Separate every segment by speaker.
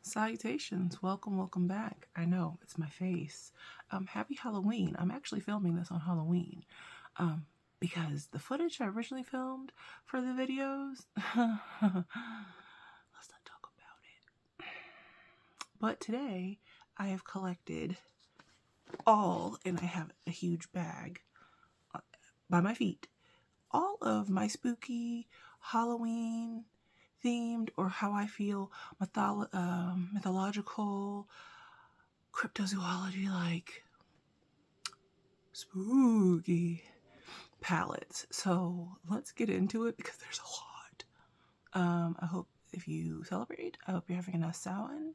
Speaker 1: Salutations, welcome back. I know, it's my face. Happy Halloween. I'm actually filming this on Halloween. Because the footage I originally filmed for the videos, let's not talk about it. But today, I have collected and I have a huge bag by my feet, all of my spooky Halloween themed, or how I feel mythological, cryptozoology like spooky palettes. So let's get into it because there's a lot. I hope if you celebrate, I hope you're having a nice Samhain,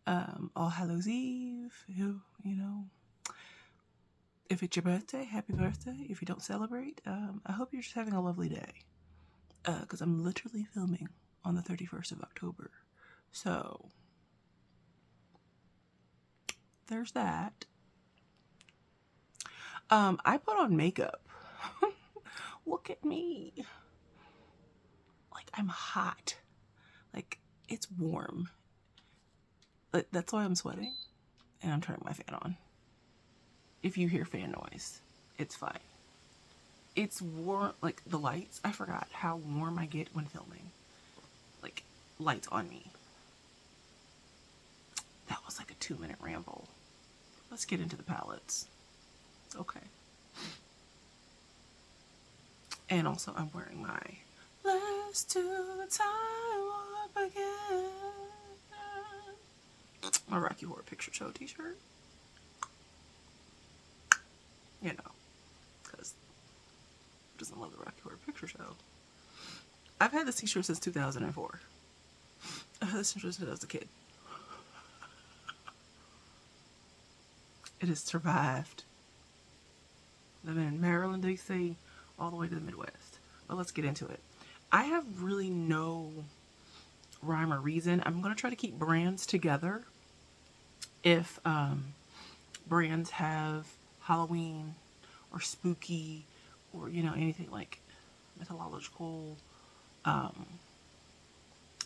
Speaker 1: All Hallows Eve, you know. If it's your birthday, happy birthday. If you don't celebrate, I hope you're just having a lovely day. Because I'm literally filming on the 31st of October. So, there's that. I put on makeup. Look at me. Like, I'm hot. Like, it's warm. That's why I'm sweating. And I'm turning my fan on. If you hear fan noise, it's fine. It's warm, like the lights. I forgot how warm I get when filming. Like, lights on me. That was like a 2-minute ramble. Let's get into the palettes. Okay. And also, I'm wearing my Let's Do the Time Warp Again, my Rocky Horror Picture Show t-shirt. You know, because who doesn't love the Rocky Horror Picture Show? I've had this t-shirt since 2004. I've had this t-shirt since I was a kid. It has survived. I've been in Maryland, D.C., all the way to the Midwest. But let's get into it. I have really no rhyme or reason. I'm going to try to keep brands together. If brands have Halloween or spooky or, anything like mythological,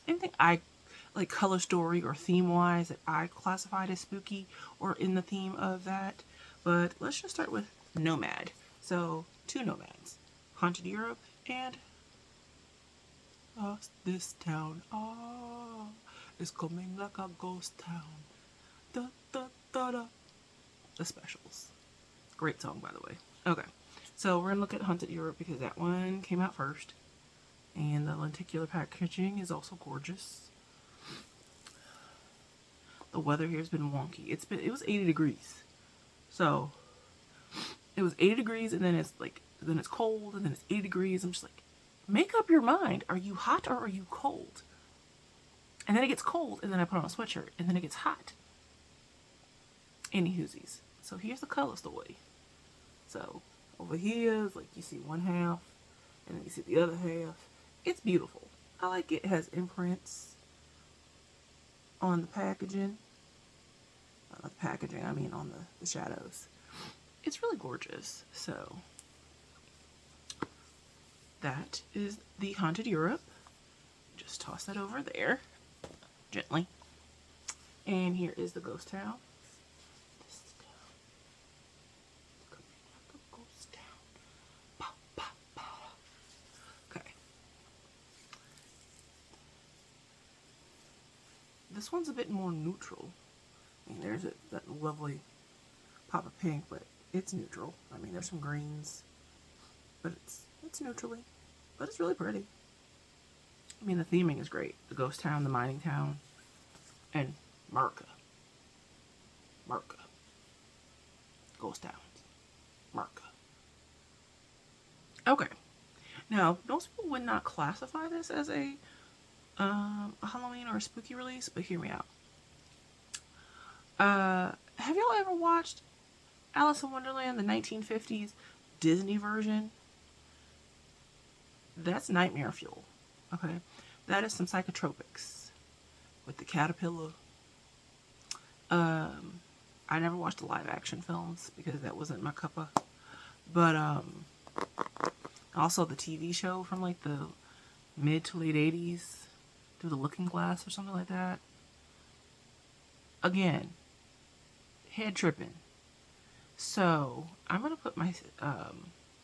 Speaker 1: anything I like color story or theme wise that I classified as spooky or in the theme of that. But let's just start with Nomad. So 2 nomads, Haunted Europe and This Town is coming like a ghost town. Da, da, da, da. The Specials. Great song, by the way. Okay, so we're gonna look at Haunted Europe because that one came out first, and the lenticular packaging is also gorgeous. The weather here has been wonky. It was 80 degrees, so it was 80 degrees, and then it's cold, and then it's 80 degrees. I'm just like, make up your mind. Are you hot or are you cold? And then it gets cold, and then I put on a sweatshirt, and then it gets hot. Any hoosies. So here's the color story. So over here is like you see one half, and then you see the other half. It's beautiful. I like it. It has imprints on the packaging. Not the packaging, I mean on the shadows. It's really gorgeous. So that is the Haunted Europe. Just toss that over there gently. And here is the Ghost Town. This town is coming like a ghost town. Pa, pa, pa. Okay. This one's a bit more neutral. I mean, there's that lovely pop of pink, but it's neutral. I mean, there's some greens, but it's neutrally, but it's really pretty. I mean, the theming is great. The ghost town, the mining town, and America. Ghost towns. America. Okay. Now, most people would not classify this as a Halloween or a spooky release, but hear me out. Have y'all ever watched Alice in Wonderland, the 1950s Disney version? That's nightmare fuel. Okay, that is some psychotropics with the caterpillar. I never watched the live action films because that wasn't my cup of. But also the TV show from like the mid to late 80s, Through the Looking Glass or something like that. Again, head tripping. So I'm going to put my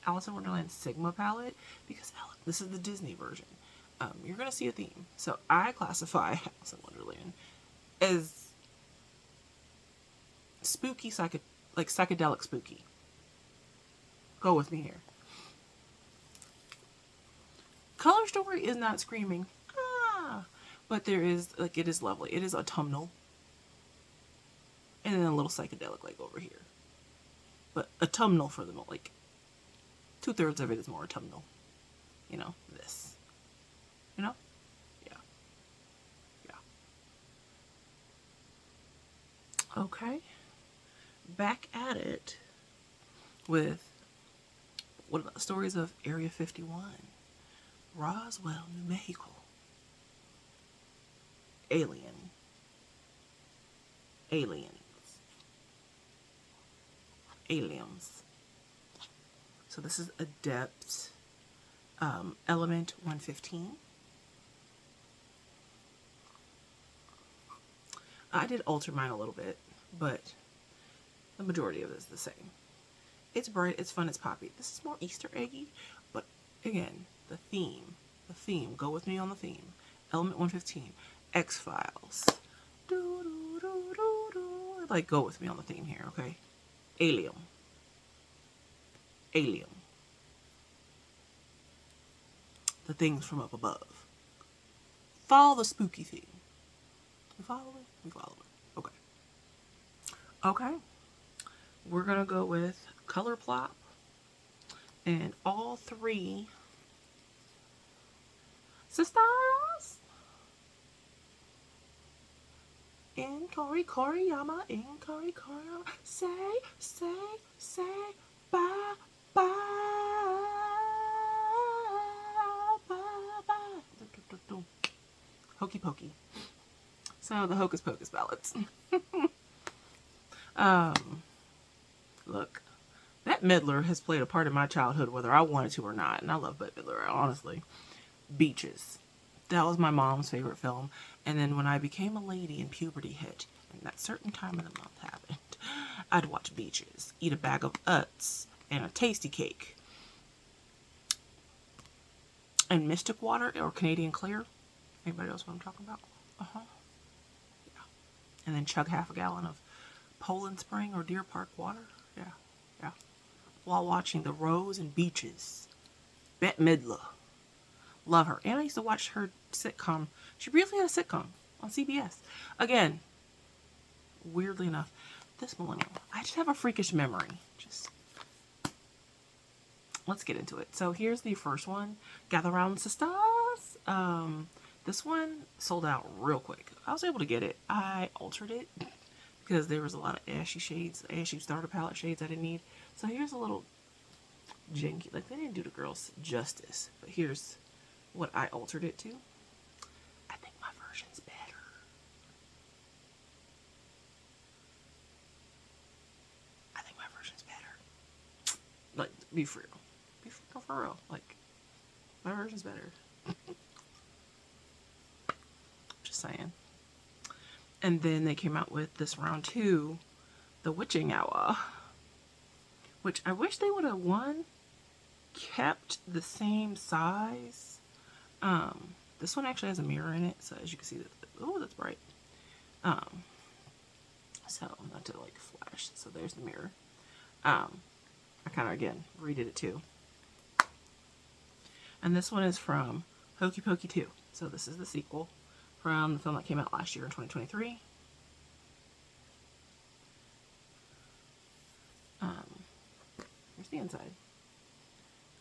Speaker 1: Alice in Wonderland Sigma palette, because this is the Disney version. You're going to see a theme. So I classify Alice in Wonderland as spooky, psychedelic spooky. Go with me here. Color Story is not screaming, ah, but there is, like, it is lovely. It is autumnal. And then a little psychedelic, like, over here. But autumnal for the most, like, 2/3 of it is more autumnal. You know, this. You know? Yeah. Yeah. Okay. Back at it with, what about the stories of Area 51? Roswell, New Mexico. Aliens. So this is Adept Element 115. I did alter mine a little bit, but the majority of it is the same. It's bright, it's fun, it's poppy. This is more Easter eggy, but again, the theme, go with me on the theme. Element 115, X-Files. Like, go with me on the theme here, okay? Alien. The things from up above. Follow the spooky theme. We follow it? Okay. Okay. We're going to go with Color Plop. And all three sisters in Koriyama, say bye, Hokey Pokey. So the Hocus Pocus ballads. Look, Bette Midler has played a part in my childhood, whether I wanted to or not, and I love Bette Midler, honestly. Beaches. That was my mom's favorite film. And then when I became a lady and puberty hit, and that certain time of the month happened, I'd watch Beaches, eat a bag of Utz and a tasty cake, and Mystic Water or Canadian Clear. Anybody else know what I'm talking about? Yeah. And then chug half a gallon of Poland Spring or Deer Park water. Yeah. While watching The Rose and Beaches. Bette Midler. Love her. And I used to watch her sitcom. She briefly had a sitcom on CBS. Again, weirdly enough, this millennial, I just have a freakish memory. Let's get into it. So here's the first one. Gather Round Sisters. This one sold out real quick. I was able to get it. I altered it because there was a lot of ashy starter palette shades I didn't need. So here's a little janky, like, they didn't do the girls justice, but here's what I altered it to. I think my version's better. Like, be for real. For real. Like, my version's better. Just saying. And then they came out with this round 2, The Witching Hour, which I wish they would have, kept the same size. This one actually has a mirror in it, so as you can see, oh, that's bright. So not to like flash. So there's the mirror. I kind of again redid it too. And this one is from Hokey Pokey 2. So this is the sequel from the film that came out last year in 2023. Here's the inside.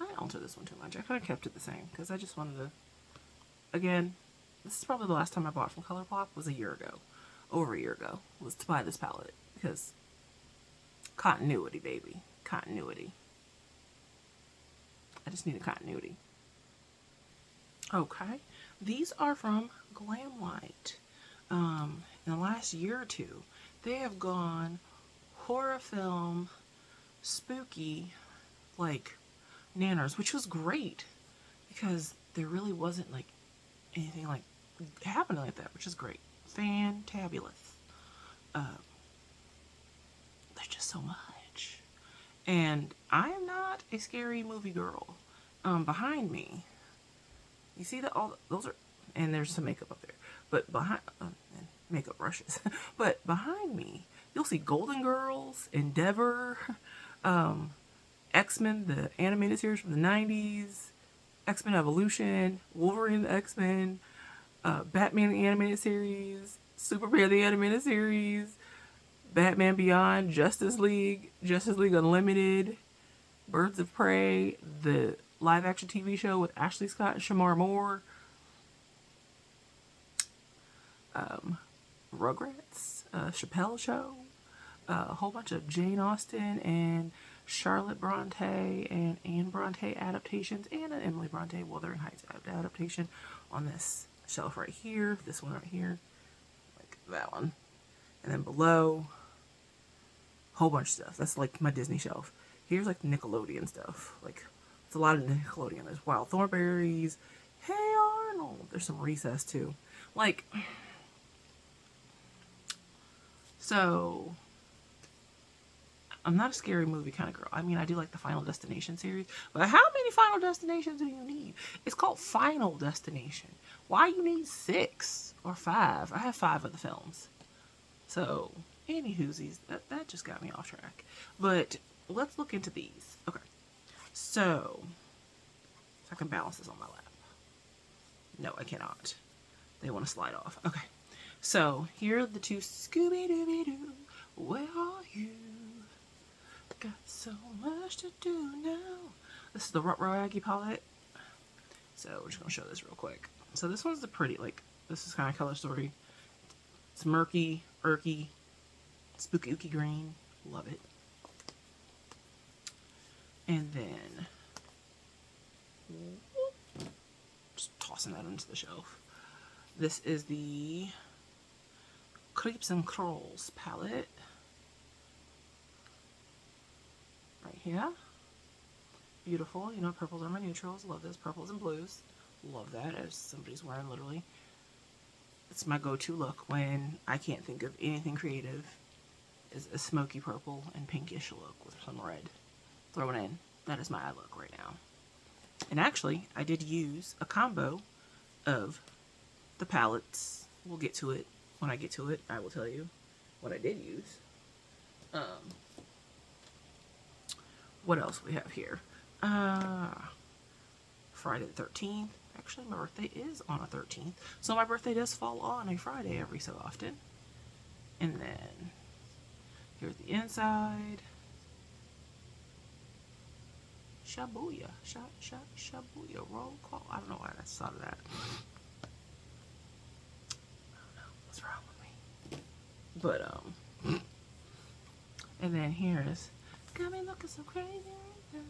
Speaker 1: I didn't alter this one too much. I kind of kept it the same because I just wanted to, again, this is probably the last time I bought from ColourPop was a year ago. Over a year ago was to buy this palette because continuity, baby. Continuity. I just needed continuity. Okay. These are from Glamlight. In the last year or two, they have gone horror film, spooky, like nanners, which was great because there really wasn't like anything like happening like that, which is great. Fantabulous. there's just so much. And I am not a scary movie girl. Behind me, you see that all those are, and there's some makeup up there, but behind, and makeup brushes, but behind me, you'll see Golden Girls, Endeavor, X-Men, the animated series from the 90s, X-Men Evolution, Wolverine the X-Men, Batman the animated series, Superman the animated series, Batman Beyond, Justice League Unlimited, Birds of Prey, the live action TV show with Ashley Scott and Shamar Moore, Rugrats, Chappelle Show, a whole bunch of Jane Austen and Charlotte Bronte and Anne Bronte adaptations, and an Emily Bronte Wuthering Heights adaptation on this shelf right here, this one right here, like that one. And then below, whole bunch of stuff. That's like my Disney shelf. Here's like Nickelodeon stuff. Like, it's a lot of Nickelodeon. There's Wild Thornberries, Hey Arnold. There's some Recess too. Like, so I'm not a scary movie kind of girl. I mean, I do like the Final Destination series, but how many Final Destinations do you need? It's called Final Destination. Why you need 6 or 5? I have 5 of the films. So, anywhoosies, that just got me off track. But let's look into these. Okay, so if I can balance this on my lap. No, I cannot. They want to slide off. Okay, so here are the two. Scooby-Dooby-Doo, where are you? Got so much to do now. This is the Ruh-Roh Aggie palette. So we're just going to show this real quick. So this one's the pretty, like, this is kind of color story. It's murky, irky, spooky ooky green. Love it. And then, just tossing that into the shelf. This is the Creeps and Crawls palette. Right here. Beautiful. You know, purples are my neutrals. Love this. Purples and blues. Love that, as somebody's wearing, literally. It's my go-to look when I can't think of anything creative. Is a smoky purple and pinkish look with some red thrown in. That is my eye look right now. And actually, I did use a combo of the palettes. We'll get to it when I get to it. I will tell you what I did use. What else we have here? Friday the 13th. Actually, my birthday is on a 13th. So my birthday does fall on a Friday every so often. And then here's the inside. Shabuya. Shabuya. Roll call. I don't know why I thought of that. I don't know what's wrong with me. But, and then here's got me looking so crazy right now.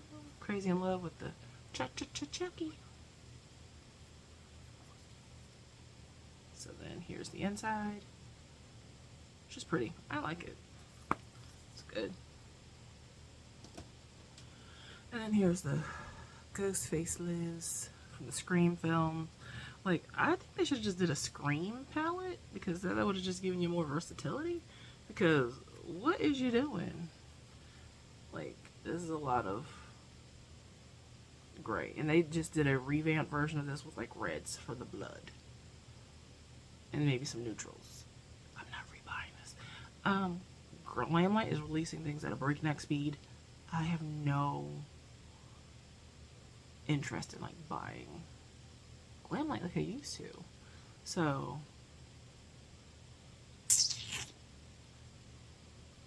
Speaker 1: Crazy in love with the Chucky. So then here's the inside. Which is pretty. I like it. It's good. And then here's the Ghostface Liz from the Scream film. Like, I think they should have just did a Scream palette, because that would have just given you more versatility. Because what is you doing? Like, this is a lot of gray. And they just did a revamped version of this with like reds for the blood. And maybe some neutrals. I'm not rebuying this. Lamplight is releasing things at a breakneck speed. I have no interest in like buying Lamplight like I used to. So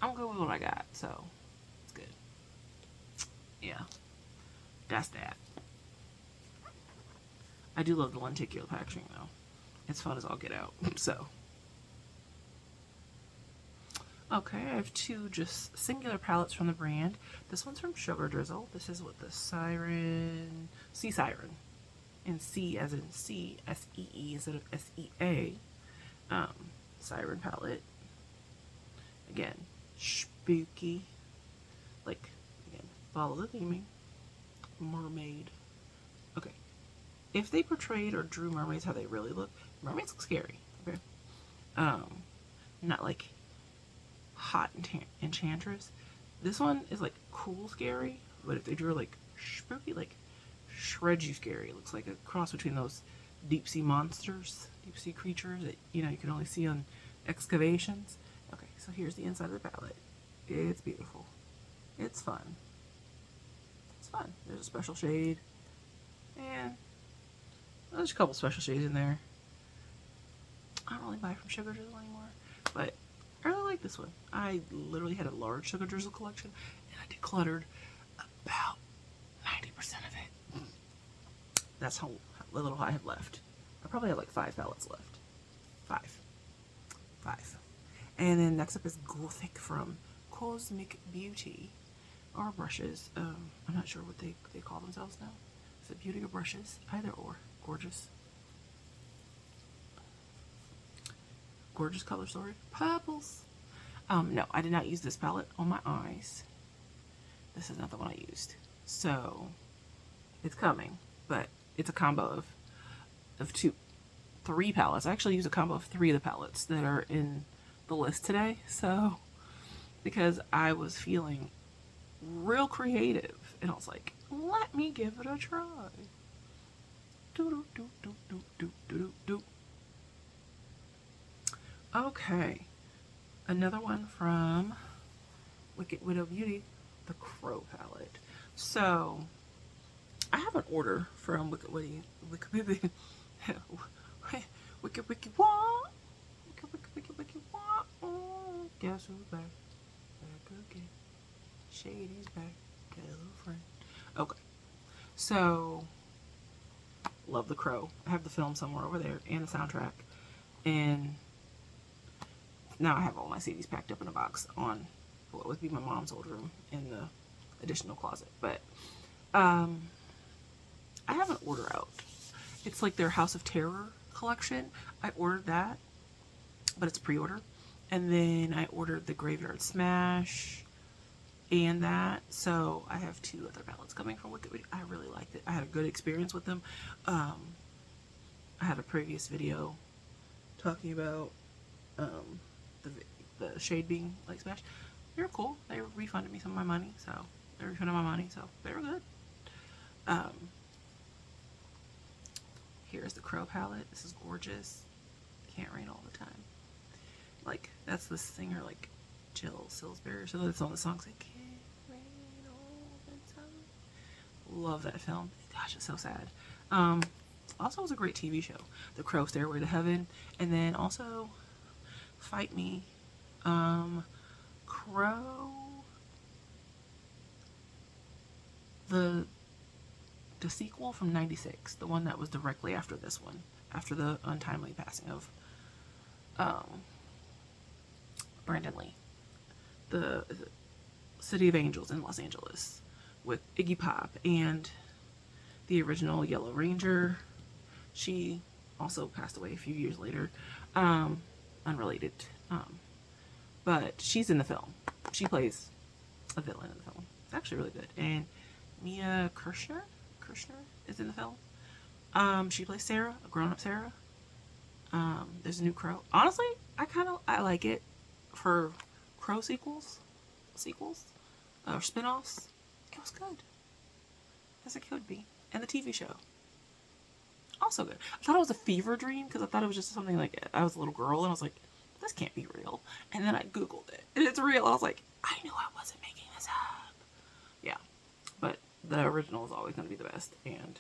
Speaker 1: I'm good with what I got, so it's good. Yeah. That's that. I do love the lenticular packaging though. It's fun as all get out. So okay, I have two just singular palettes from the brand. This one's from Sugar Drizzle. This is what the Sea Siren. And C as in C, S-E-E instead of S-E-A. Siren palette. Again, spooky. Like, again, follow the theming. Mermaid. Okay. If they portrayed or drew mermaids how they really look, mermaids look scary. Okay. Not like Hot Enchantress. This one is like cool scary, but if they drew like spooky, like shred you scary. It looks like a cross between those deep sea monsters, deep sea creatures that you can only see on excavations. Okay, so here's the inside of the palette. It's beautiful. It's fun. It's fun. There's a special shade, and there's a couple special shades in there. I don't really buy from Sugar Drizzle anymore, but I really like this one. I literally had a large Sugar Drizzle collection, and I decluttered about 90% of it. That's how little I have left. I probably have like 5 palettes left. 5. And then next up is Gothic from Cosmic Beauty. Or brushes. I'm not sure what they call themselves now. Is it Beauty or Brushes? Either or. Gorgeous. Gorgeous color story. Purples. No, I did not use this palette on my eyes. This is not the one I used. So, it's coming. But it's a combo of 3 palettes. I actually use a combo of 3 of the palettes that are in the list today. So, because I was feeling real creative, and I was like, let me give it a try. Okay, another one from Wicked Widow Beauty, the Crow palette. So I have an order from Wicked Witty, Wicked Wah. Guess who's back? Back again. Shady's back. Got a little friend. Okay. So, love The Crow. I have the film somewhere over there and the soundtrack. And now I have all my CDs packed up in a box on what would be my mom's old room in the additional closet. But, I have an order out. It's like their House of Terror collection. I ordered that, but it's a pre-order. And then I ordered the Graveyard Smash and that. So I have 2 other palettes coming from Wicked Witty. I really liked it. I had a good experience with them. I had a previous video talking about the shade being like Smash. They were cool. They refunded me some of my money, so they refunded my money, so they were good. Here's the Crow palette. This is gorgeous. Can't rain all the time. Like, that's the singer, like, Jill Salisbury. So that's on the songs like, can't rain all the time. Love that film. Gosh, it's so sad. Also, it was a great TV show. The Crow Stairway to Heaven. And then also, Fight Me. Crow. The sequel from '96. The one that was directly after this one. After the untimely passing of Brandon Lee. The City of Angels in Los Angeles with Iggy Pop and the original Yellow Ranger. She also passed away a few years later. Unrelated. But she's in the film. She plays a villain in the film. It's actually really good. And Mia Kirshner is in the film. She plays Sarah, a grown-up Sarah. There's a new Crow. Honestly, I like it for Crow sequels, or spin-offs. It was good, as it could be. And the TV show, also good. I thought it was a fever dream because I thought it was just something like, I was a little girl and I was like, this can't be real. And then I Googled it and it's real. I was like, I knew I wasn't making this up. Yeah, but the original is always going to be the best, and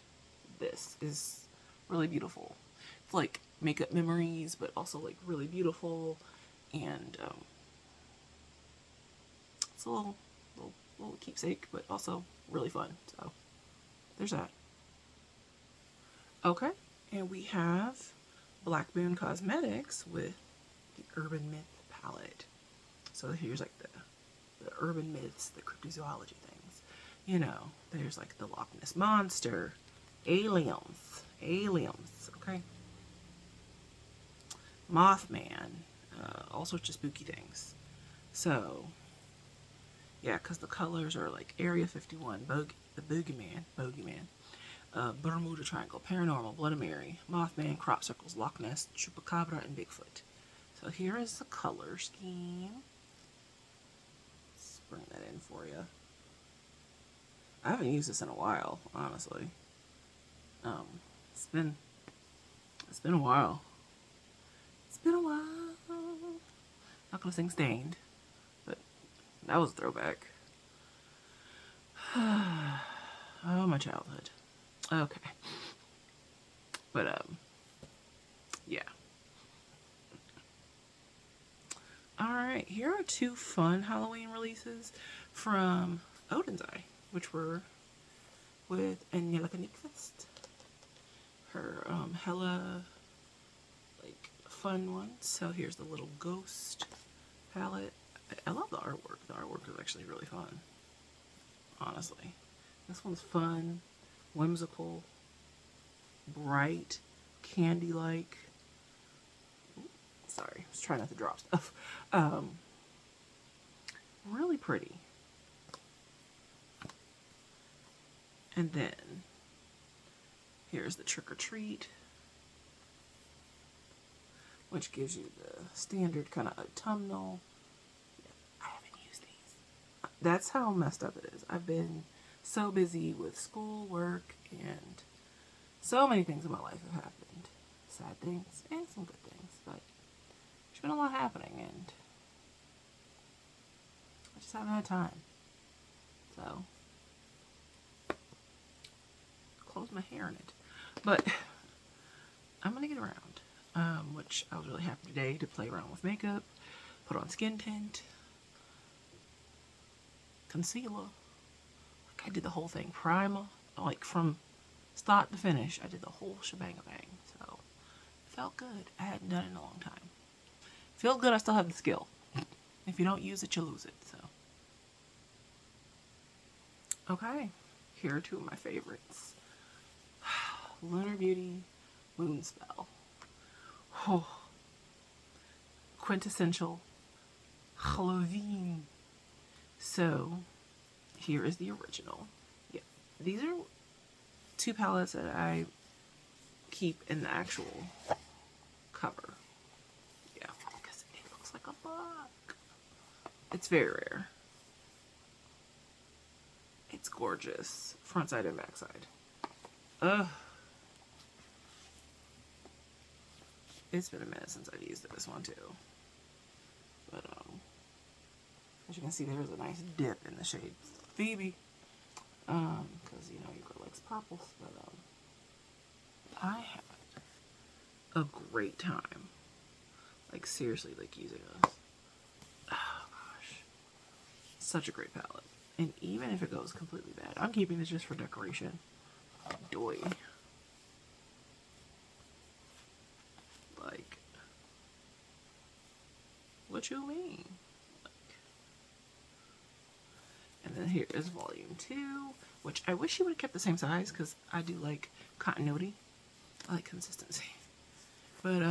Speaker 1: this is really beautiful. It's like makeup memories, but also like really beautiful, and it's a little keepsake, but also really fun. So there's that. Okay, and we have Black Moon Cosmetics with the Urban Myth palette. So here's like the urban myths, the cryptozoology things. You know, there's like the Loch Ness Monster, aliens, okay? Mothman, all sorts of spooky things. So, yeah, because the colors are like Area 51, the Bogeyman, Bermuda Triangle, Paranormal, Bloody Mary, Mothman, Crop Circles, Loch Ness, Chupacabra, and Bigfoot. So here is the color scheme. bring that in for you. I haven't used this in a while, honestly. It's been a while. It's been a while. Not gonna sing Stained, but that was a throwback. Oh, my childhood. Okay. But, yeah. Alright, here are 2 fun Halloween releases from Odin's Eye, which were with m.hilliard.ifekristi. Her, hella, like, fun ones. So here's the little ghost palette. I love the artwork. The artwork is actually really fun. Honestly. This one's fun, whimsical, bright, candy-like. Sorry, I was trying not to drop stuff. Really pretty. And then, here's the Trick or Treat, which gives you the standard kind of autumnal. I haven't used these. That's how messed up it is. I've been so busy with school, work, and so many things in my life have happened. Sad things and some good things, but there's been a lot happening, and I just haven't had time. So, close my hair in it. But I'm going to get around, which I was really happy today to play around with makeup, put on skin tint, concealer. I did the whole thing. Primer, like from start to finish, I did the whole shebang-a-bang. So, it felt good. I hadn't done it in a long time. Feel good, I still have the skill. If you don't use it, you lose it. So, okay. Here are 2 of my favorites. Lunar Beauty, Moon Spell. Oh. Quintessential Halloween. So, here is the original. Yeah, these are 2 palettes that I keep in the actual cover. Yeah, because it looks like a book. It's very rare. It's gorgeous, front side and back side. Ugh. It's been a minute since I've used this one too. But as you can see, there's a nice dip in the shade Phoebe, because you know your girl likes purples. But I had a great time, like seriously, like using this. Oh gosh, such a great palette. And even if it goes completely bad, I'm keeping this just for decoration. Doy. Like, what you mean? And then here is volume 2, which I wish you would have kept the same size because I do like continuity. I like consistency. But,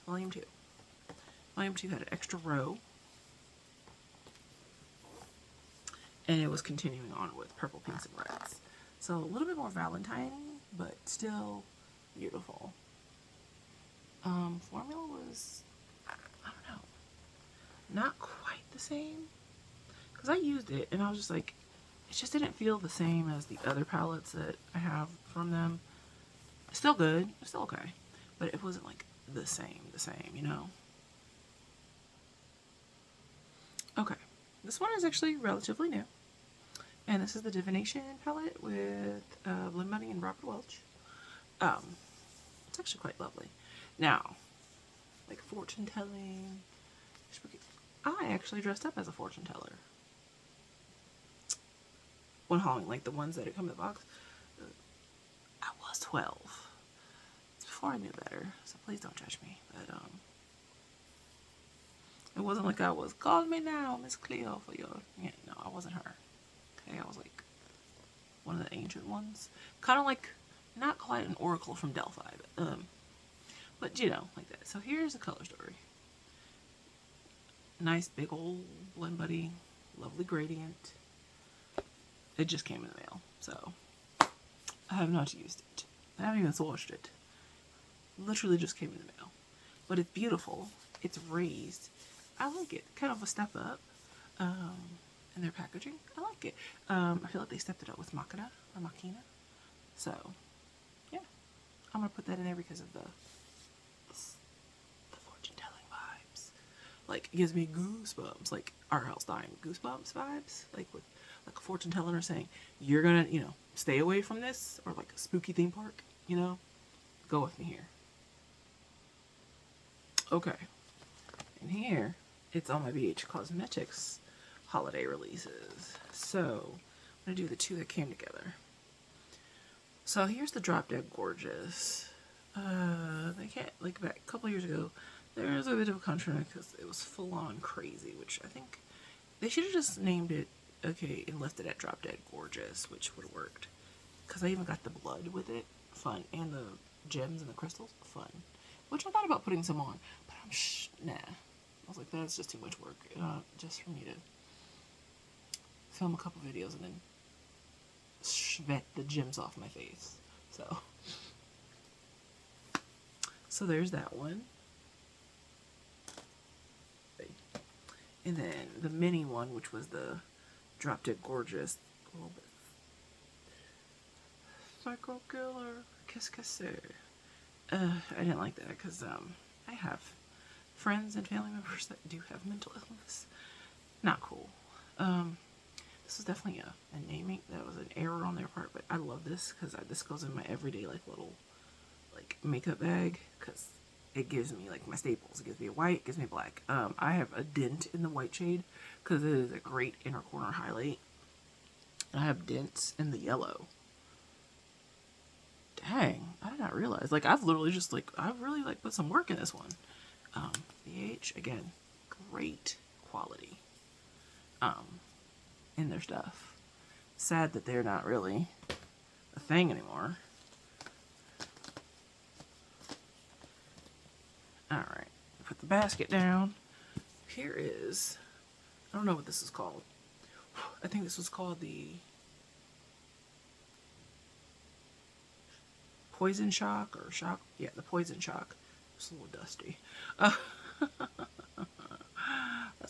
Speaker 1: volume 2. Volume 2 had an extra row. And it was continuing on with purple, pinks, and reds. So a little bit more Valentine-y, but still beautiful. Formula was, I don't know, not quite the same. Because I used it and I was just like, it just didn't feel the same as the other palettes that I have from them. It's still good, it's still okay. But it wasn't like the same, you know? Okay, this one is actually relatively new. And this is the Divination palette with Blend Money and Robert Welch. It's actually quite lovely. Now, like fortune telling. I actually dressed up as a fortune teller. One Halloween, like the ones that come in the box. I was 12. It's before I knew better, so please don't judge me. But it wasn't like I was, call me now, Miss Cleo, for your. Yeah, no, I wasn't her. Okay, I was like one of the ancient ones. Kind of like, not quite an oracle from Delphi, but you know, like that. So here's the color story. Nice big old Blend Buddy, lovely gradient. It just came in the mail, so I have not used it. I haven't even swatched it. Literally just came in the mail. But it's beautiful. It's raised. I like it. Kind of a step up. and their packaging. I like it. I feel like they stepped it up with Machina or Machina. So, yeah. I'm going to put that in there because of the fortune-telling vibes. Like, it gives me goosebumps. Like, R.L. Stein goosebumps vibes. Like, with like a fortune teller saying, you're going to, you know, stay away from this. Or like a spooky theme park, you know. Go with me here. Okay. And here, it's all my BH Cosmetics holiday releases. So, I'm going to do the two that came together. So, here's the Drop Dead Gorgeous. They can't, like, back a couple years ago, there was a bit of a controversy because it was full-on crazy, which I think they should have just named it, okay, and left it at Drop Dead Gorgeous, which would have worked. Because I even got the blood with it. Fun. And the gems and the crystals. Fun. Which I thought about putting some on. But nah. I was like, that's just too much work. Just for me to film a couple videos and then sweat the gems off my face. So there's that one. And then the mini one, which was the Drop Dead Gorgeous. A little bit. Psycho Killer. Qu'est-ce que c'est? I didn't like that because I have friends and family members that do have mental illness. Not cool. This was definitely a naming. That was an error on their part, but I love this because this goes in my everyday like little like makeup bag because it gives me like my staples. It gives me a white, it gives me black. I have a dent in the white shade because it is a great inner corner highlight. I have dents in the yellow. Dang, I did not realize. Like, I've literally just, like, I've really, like, put some work in this one. BH, again, great quality in their stuff. Sad that they're not really a thing anymore. Alright, put the basket down. Here is, I don't know what this is called. I think this was called the Poison Shock or Shock. Yeah, the Poison Shock. It's a little dusty. That's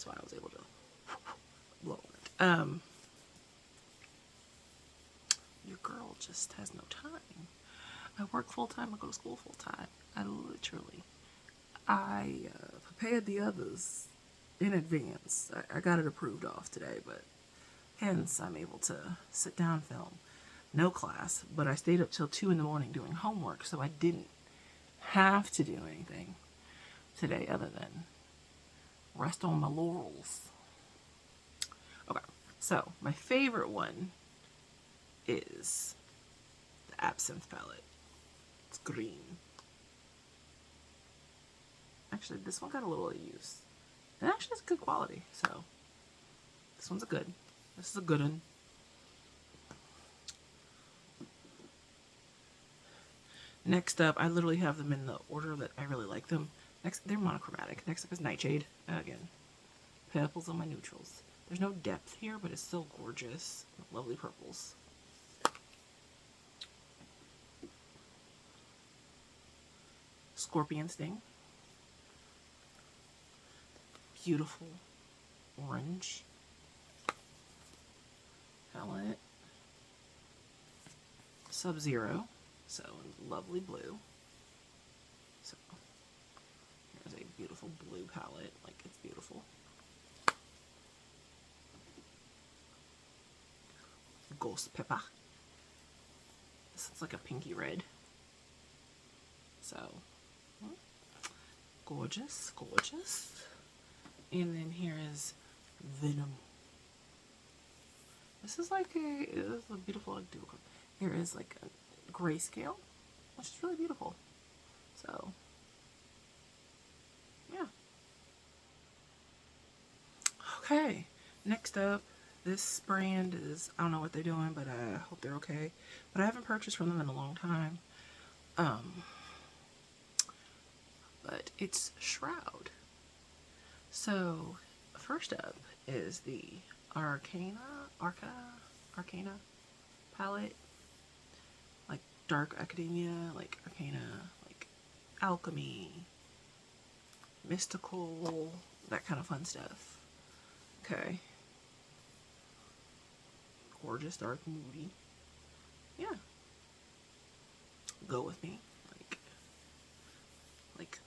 Speaker 1: why I was able to blow on it. Your girl just has no time. I work full time. I go to school full time. I prepared the others in advance. I got it approved off today, but hence I'm able to sit down and film. No class, but I stayed up till 2 in the morning doing homework, so I didn't have to do anything today other than rest on my laurels. Okay, so my favorite one is the Absinthe palette. It's green. Actually, this one got a little use. And actually, it's good quality, so this one's a good. This is a good one. Next up, I literally have them in the order that I really like them. Next, they're monochromatic. Next up is Nightshade. Again, purples on my neutrals. There's no depth here, but it's still gorgeous. Lovely purples. Scorpion Sting. Beautiful orange palette. Sub-Zero. So, lovely blue. So, here's a beautiful blue palette. Like, it's beautiful. Ghost Pepper. This is like a pinky red. So, gorgeous, gorgeous. And then here is Venom. This is like it is a beautiful, like, here is like a grayscale, which is really beautiful. So, yeah. Okay, next up, this brand is, I don't know what they're doing, but I hope they're okay. But I haven't purchased from them in a long time. But it's Shroud. So, first up is the Arcana palette. Like dark academia, like arcana, like alchemy, mystical, that kind of fun stuff. Okay. gorgeous, dark, moody. Yeah. Go with me. Like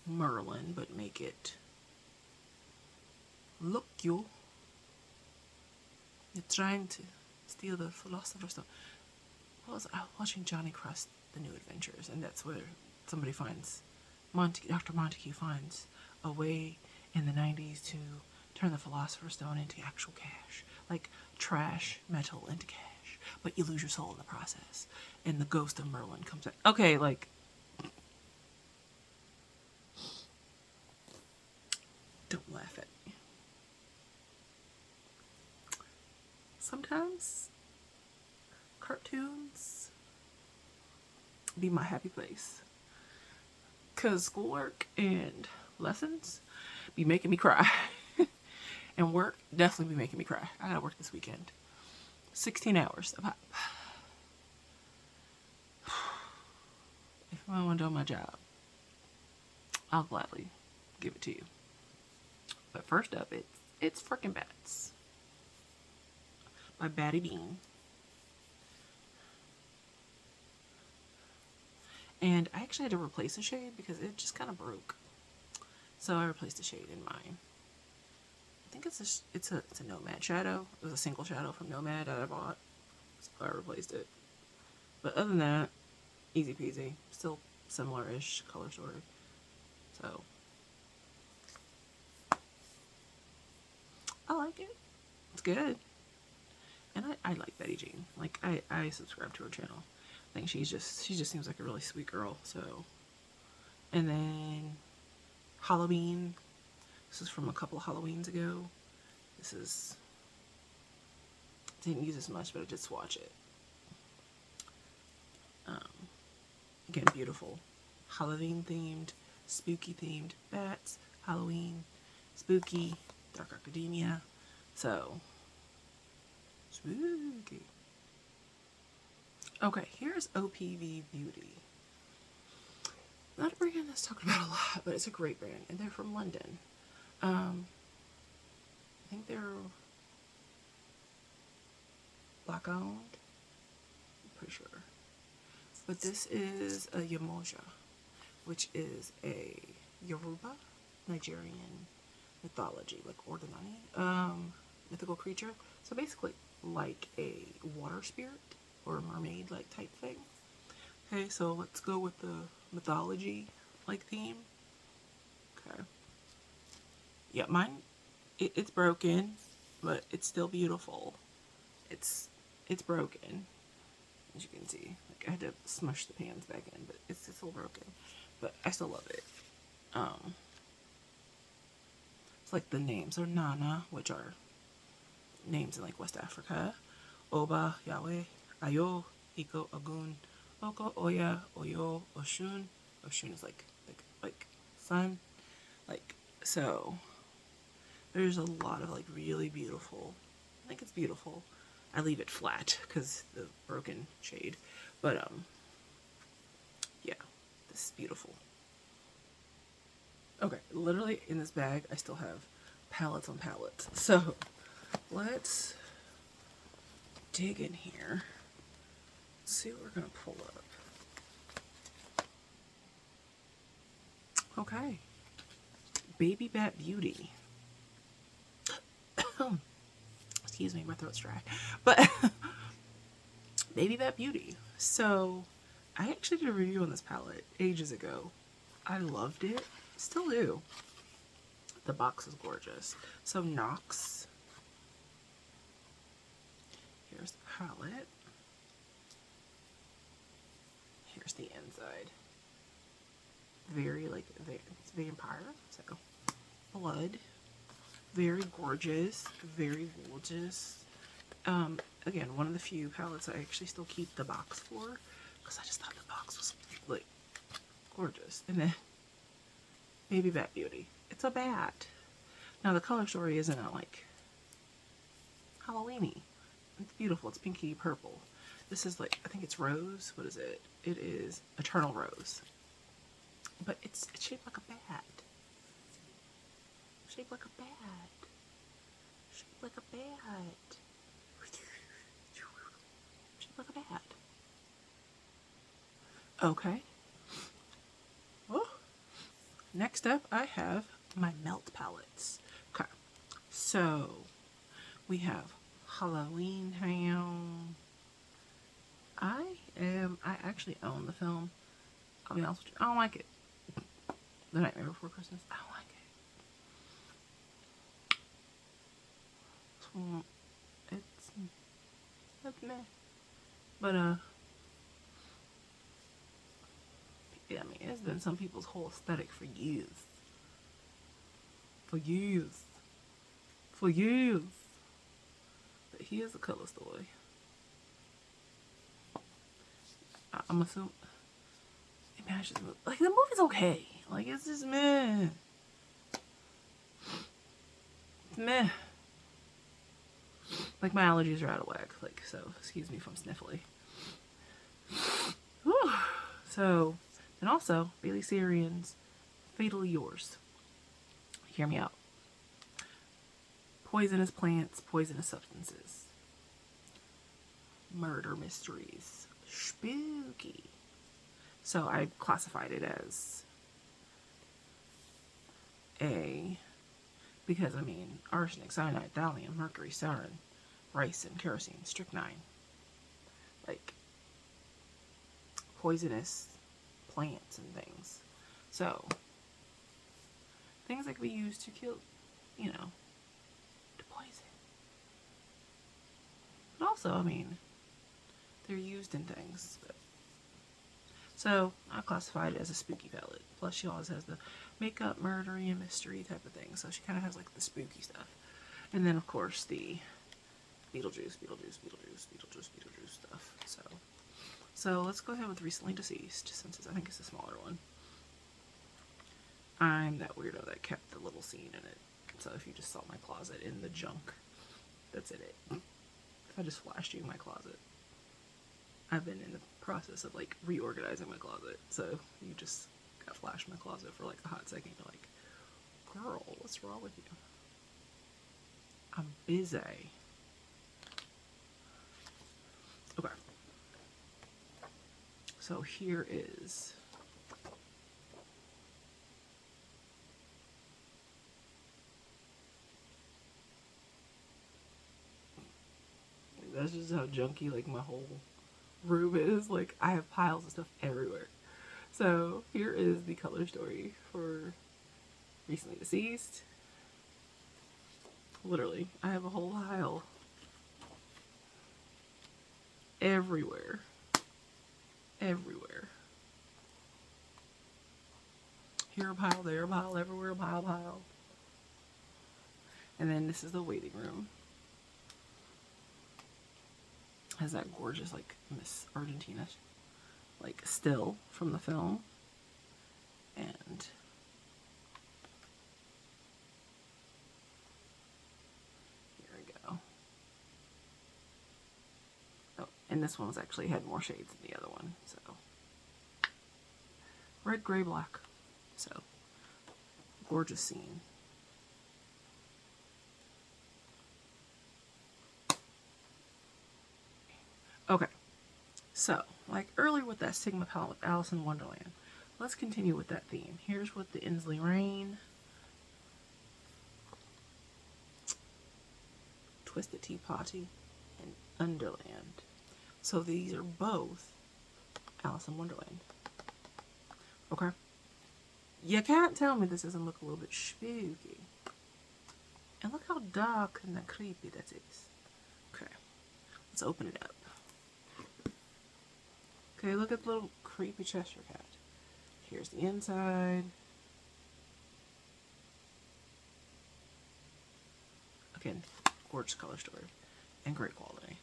Speaker 1: Merlin, but make it look you. You're trying to steal the Philosopher's Stone. I was watching Johnny Crust, The New Adventures, and that's where somebody finds, Dr. Montague finds a way in the 90s to turn the Philosopher's Stone into actual cash. Like trash metal into cash. But you lose your soul in the process. And the ghost of Merlin comes out. Okay, like, don't laugh at me. Sometimes cartoons be my happy place. Cause schoolwork and lessons be making me cry. And work definitely be making me cry. I gotta work this weekend. 16 hours. If I want to do my job, I'll gladly give it to you. But first up, it's Frickin' Bats by Batty Bean. And I actually had to replace the shade because it just kind of broke. So I replaced the shade in mine. I think it's a Nomad shadow. It was a single shadow from Nomad that I bought. So I replaced it. But other than that, easy peasy. Still similar-ish color story. So I like it. It's good. And I like Betty Jean. Like I subscribe to her channel. I think she just seems like a really sweet girl. So, and then Halloween. This is from a couple of Halloweens ago. This is, didn't use as much, but I did swatch it. Again, beautiful Halloween themed, spooky themed bats. Halloween, spooky, dark academia. So spooky. Okay, here's OPV Beauty. Not a brand that's talked about a lot, but it's a great brand, and they're from London. I think they're black owned. I'm pretty sure. But this is a Yamoja, which is a Yoruba, Nigerian mythology, like Ordinani, mythical creature. So basically like a water spirit or a mermaid like type thing. Okay, so let's go with the mythology like theme. Okay. Yeah, mine, it's broken, but it's still beautiful. It's broken, as you can see. Like I had to smush the pans back in, but it's still broken. But I still love it. It's like the names are Nana, which are names in like West Africa. Oba, Yahweh, Ayo, Iko, Ogun, Oko, Oya, Oyo, Oshun. Oshun is like sun. Like, so there's a lot of like really beautiful, I think it's beautiful. I leave it flat because the broken shade, but yeah, this is beautiful. Okay, literally in this bag I still have palettes on palettes, so let's dig in here. Let's see what we're gonna pull up. Okay, Baby Bat Beauty. Excuse me, my throat's dry. But Baby Bat Beauty. So I actually did a review on this palette ages ago. I loved it. Still do. The box is gorgeous. So Nox. Here's the palette. Here's the inside. Very like, it's vampire. So blood. Very gorgeous. Very gorgeous. Again, one of the few palettes I actually still keep the box for, because I just thought the box was like gorgeous. And then Baby Bat Beauty. It's a bat. Now the color story isn't like Halloweeny. It's beautiful. It's pinky purple. This is like, I think it's rose. What is it? It is Eternal Rose. But it's shaped like a bat. Shaped like a bat. Shaped like a bat. look bad. Okay. Well, next up I have my melt palettes. Okay. So we have Halloween Town. I actually own the film. I'll be honest with you, I don't like it. The Nightmare Before Christmas, I don't like it. It's meh. But yeah, I mean, it's been some people's whole aesthetic for years. For years. For years. But here's the color story. I'm assuming it matches. Like, the movie's okay. Like, it's just meh. Meh. Like, my allergies are out of whack. Like, so, excuse me if I'm sniffly. Whew. So, and also, Bailey Sarian's Fatally Yours. Hear me out. Poisonous plants, poisonous substances. Murder mysteries. Spooky. So I classified it as because I mean, arsenic, cyanide, thallium, mercury, sarin, ricin, kerosene, strychnine. Like, poisonous plants and things. So, things that can be used to kill, you know, to poison. But also, I mean, they're used in things. So, I classified it as a spooky palette. Plus, she always has the makeup, murdery, and mystery type of thing. So, she kind of has, like, the spooky stuff. And then, of course, the Beetlejuice stuff. So let's go ahead with Recently Deceased, since I think it's a smaller one. I'm that weirdo that kept the little scene in it. So if you just saw my closet in the junk, that's in it. If I just flashed you my closet, I've been in the process of, like, reorganizing my closet. So you just got flashed my closet for, like, a hot second. You're like, girl, what's wrong with you? I'm busy. Okay. So here is that's just how junky, like, my whole room is. Like, I have piles of stuff everywhere. So here is the color story for Recently Deceased. Literally, I have a whole pile everywhere. Everywhere. Here a pile, there a pile, everywhere a pile. And then this is the waiting room. Has that gorgeous, like, Miss Argentina, like, still from the film. And here we go. Oh, and this one was actually had more shades than the other one, so. Red, gray, black. So, gorgeous scene. Okay, so, like earlier with that Sigma palette with Alice in Wonderland, let's continue with that theme. Here's with the Inslee Rain, Twisted Tea Party, and Underland. So these are both Alice in Wonderland. Okay? You can't tell me this doesn't look a little bit spooky. And look how dark and creepy that is. Okay, let's open it up. Okay, look at the little creepy Cheshire cat. Here's the inside. Again, gorgeous color story and great quality.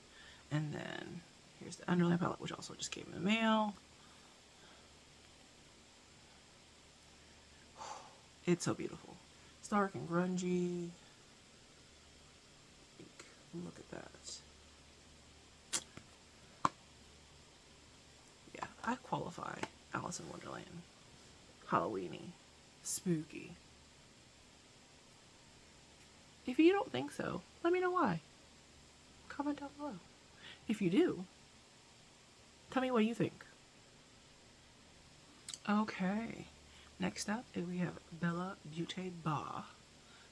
Speaker 1: And then here's the Underland palette, which also just came in the mail. It's so beautiful. It's dark and grungy. Look at that. Yeah, I qualify Alice in Wonderland. Halloweeny. Spooky. If you don't think so, let me know why. Comment down below. If you do, Tell me what you think. Okay, next up we have Bella Beauty Bar.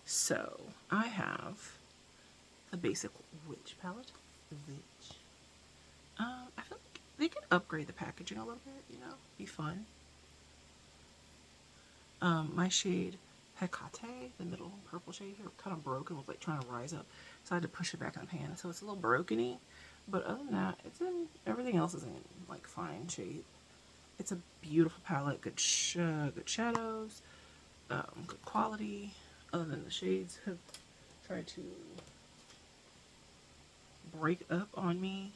Speaker 1: So I have the basic witch palette. Witch. I feel like they could upgrade the packaging a little bit, you know, be fun. My shade Hecate, the middle purple shade here, kind of broken, was like trying to rise up, so I had to push it back in the pan, so it's a little broken-y. But other than that, everything else is in like fine shape. It's a beautiful palette, good shadows, good quality. Other than the shades have tried to break up on me.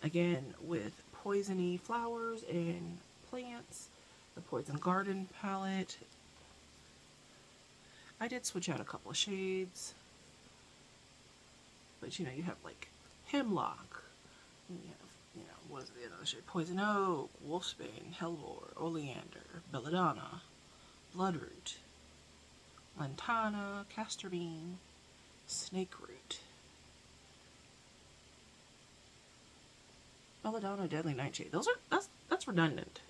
Speaker 1: Again, with poisony flowers and plants, the Poison Garden palette. I did switch out a couple of shades, but you know, you have like Hemlock, and you have, you know, what is the other shade? Poison Oak, Wolfsbane, Hellebore, Oleander, Belladonna, Bloodroot, Lantana, Castor Bean, Snakeroot, Belladonna, Deadly Nightshade. That's redundant.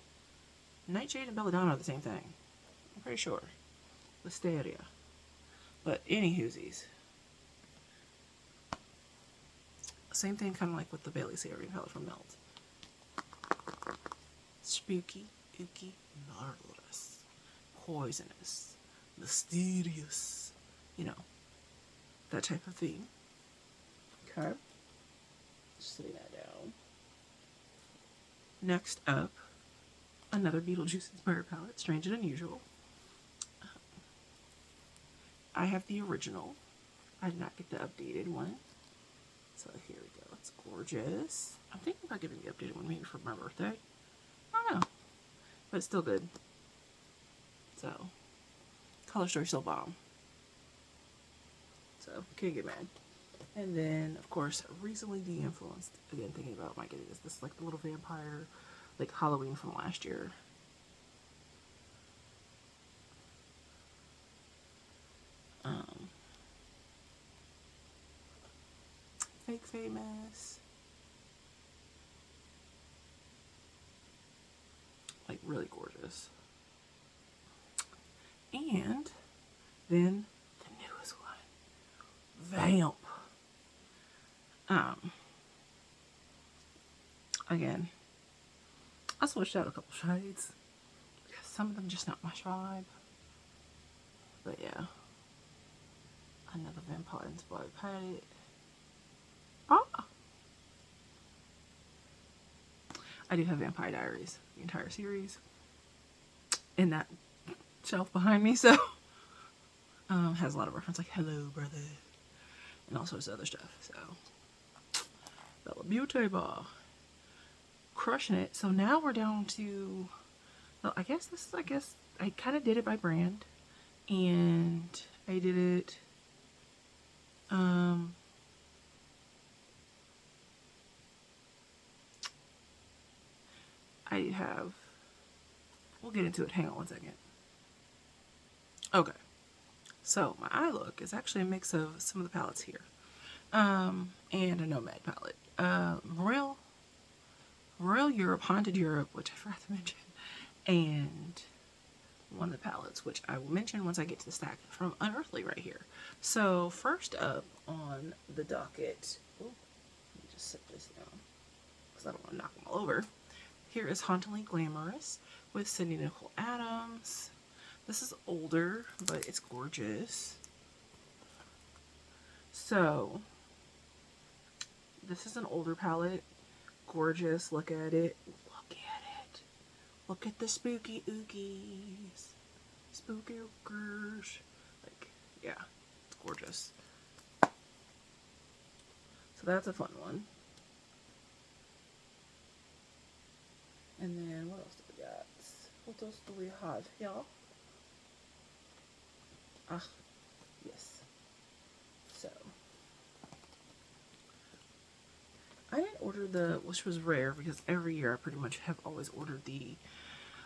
Speaker 1: Nightshade and Belladonna are the same thing. I'm pretty sure. Wisteria. But anywhoosies. Same thing kind of like with the Bailey Sarian palette from Melt. Spooky, ooky, marvelous, poisonous, mysterious. You know, that type of theme. Okay. Just setting that down. Next up, another Beetlejuice inspired palette, Strange and Unusual. I have the original. I did not get the updated one. So here we go. It's gorgeous. I'm thinking about getting the updated one maybe for my birthday. I don't know. But it's still good. So, color story still bomb. So, can't get mad. And then, of course, recently de-influenced. Again, thinking about my getting this. This is like the little vampire, like Halloween from last year. Fake Famous. Like, really gorgeous. And then the newest one, Vamp. Again, I switched out a couple shades because some of them just not my vibe. But yeah, another vampire inspired palette. I do have Vampire Diaries, the entire series, in that shelf behind me, so has a lot of reference like "Hello, brother," and all sorts of other stuff. So Bella Beauty Bar, crushing it. So now we're down to, well, I guess I kind of did it by brand, and I did it. I have, we'll get into it. Hang on one second. Okay. So my eye look is actually a mix of some of the palettes here. And a Nomad palette. Royal Europe, Haunted Europe, which I forgot to mention. And one of the palettes, which I will mention once I get to the stack, from Unearthly right here. So first up on the docket, let me just set this down because I don't want to knock them all over. Here is Hauntingly Glamorous with Cindy Nicole Adams. This is older, but it's gorgeous. So, this is an older palette. Gorgeous. Look at it. Look at it. Look at the spooky ookies. Spooky ookers. Like, yeah, it's gorgeous. So that's a fun one. And then, what else do we got? What else do we have here? Ah, yes. So, I didn't order the, which was rare because every year I pretty much have always ordered the,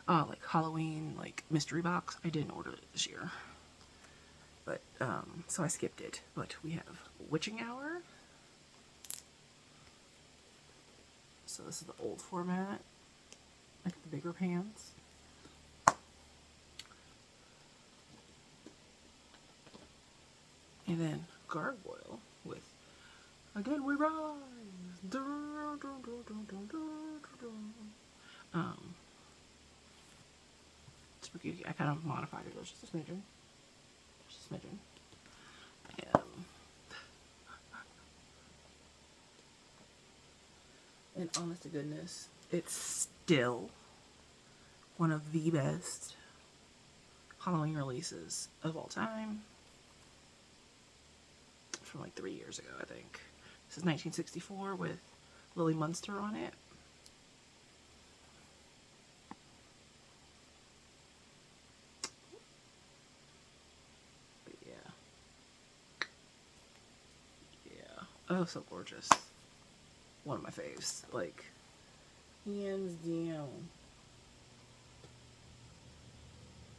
Speaker 1: like Halloween, like mystery box. I didn't order it this year. But, so I skipped it. But we have Witching Hour. So this is the old format, like the bigger pans. And then gargoyle with Again We Rise. Spooky. I kind of modified it just a smidgen. Just a smidgen. And honest to goodness, it's still one of the best Halloween releases of all time. From like 3 years ago, I think. This is 1964 with Lily Munster on it. But yeah. Yeah. Oh, so gorgeous. One of my faves. Like, hands down.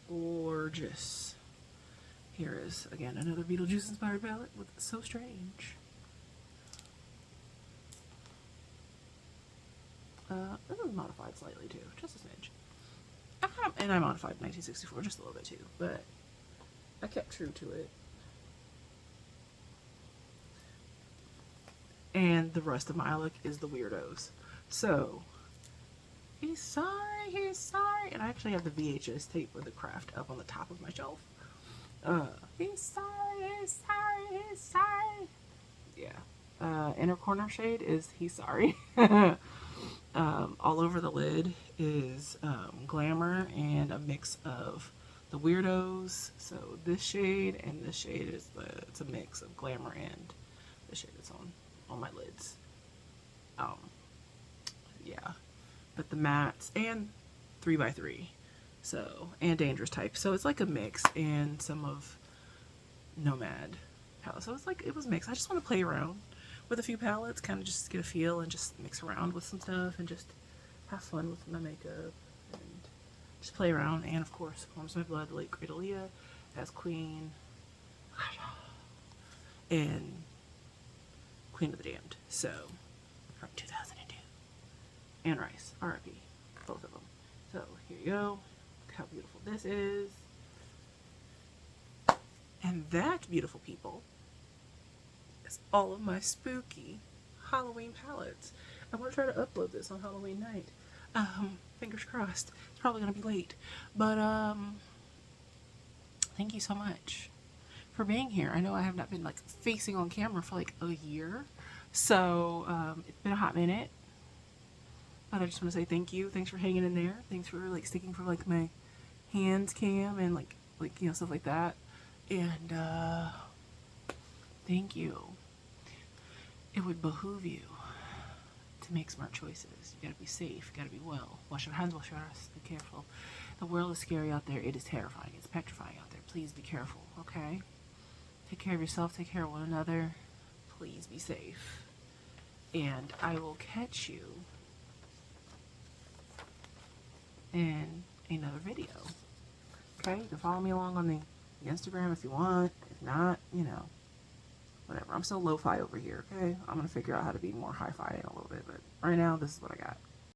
Speaker 1: Gorgeous. Here is, again, another Beetlejuice inspired palette with So Strange. This is modified slightly too, just a smidge. And I modified 1964 just a little bit too, but I kept true to it. And the rest of my look is the weirdos. So, he's sorry, and I actually have the VHS tape with the craft up on the top of my shelf. He's sorry. Yeah. Inner corner shade is He's Sorry. All over the lid is Glamour and a mix of the weirdos. So this shade and this shade is it's a mix of Glamour and the shade that's on my lids. Yeah. But the mattes and 3x3. So, and Dangerous Type. So it's like a mix and some of Nomad palette. So it's like, it was mixed. I just want to play around with a few palettes, kind of just get a feel and just mix around with some stuff and just have fun with my makeup and just play around. And of course, Warms My Blood, the late great Aaliyah as Queen and Queen of the Damned. So, from 2002. And Rice, R.I.P. Both of them. So, here you go. Look how beautiful this is. And that, beautiful people, is all of my spooky Halloween palettes. I want to try to upload this on Halloween night. Fingers crossed. It's probably going to be late. But, thank you so much for being here. I know I have not been, like, facing on camera for, like, a year. So, it's been a hot minute. But I just want to say thank you. Thanks for hanging in there. Thanks for, like, sticking for, like, my hands cam and, like, you know, stuff like that. And, thank you. It would behoove you to make smart choices. You gotta be safe. You gotta be well. Wash your hands, wash your ass. Be careful. The world is scary out there. It is terrifying. It's petrifying out there. Please be careful, okay? Take care of yourself. Take care of one another. Please be safe. And I will catch you in another video. Okay? You can follow me along on the Instagram if you want. If not, you know, whatever. I'm still lo-fi over here, okay? I'm gonna figure out how to be more hi-fi in a little bit, but right now, this is what I got.